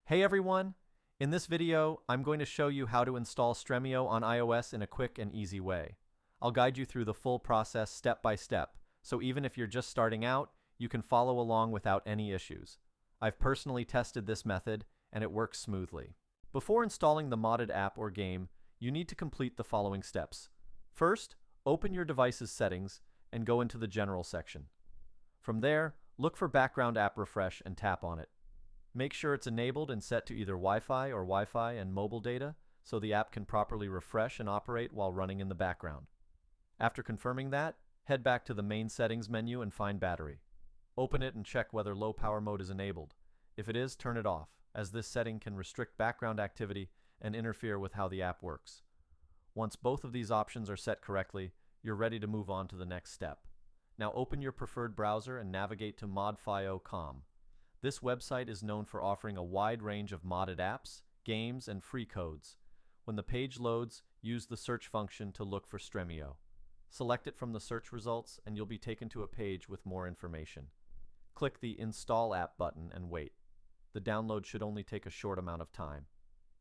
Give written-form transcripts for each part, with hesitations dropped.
Hey everyone! In this video, I'm going to show you how to install Stremio on iOS in a quick and easy way. I'll guide you through the full process step by step, so even if you're just starting out, you can follow along without any issues. I've personally tested this method, and it works smoothly. Before installing the modded app or game, you need to complete the following steps. First, open your device's settings and go into the General section. From there, look for Background App Refresh and tap on it. Make sure it's enabled and set to either Wi-Fi or Wi-Fi and mobile data so the app can properly refresh and operate while running in the background. After confirming that, head back to the main settings menu and find battery. Open it and check whether low power mode is enabled. If it is, turn it off, as this setting can restrict background activity and interfere with how the app works. Once both of these options are set correctly, you're ready to move on to the next step. Now open your preferred browser and navigate to modfio.com. This website is known for offering a wide range of modded apps, games, and free codes. When the page loads, use the search function to look for Stremio. Select it from the search results and you'll be taken to a page with more information. Click the Install App button and wait. The download should only take a short amount of time.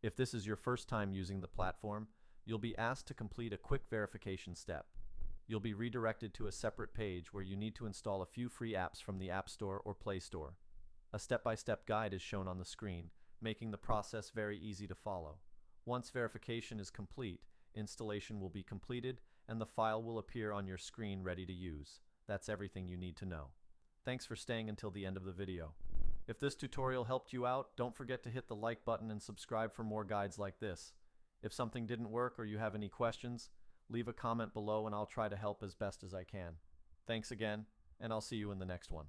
If this is your first time using the platform, you'll be asked to complete a quick verification step. You'll be redirected to a separate page where you need to install a few free apps from the App Store or Play Store. A step-by-step guide is shown on the screen, making the process very easy to follow. Once verification is complete, installation will be completed and the file will appear on your screen ready to use. That's everything you need to know. Thanks for staying until the end of the video. If this tutorial helped you out, don't forget to hit the like button and subscribe for more guides like this. If something didn't work or you have any questions, leave a comment below and I'll try to help as best as I can. Thanks again, and I'll see you in the next one.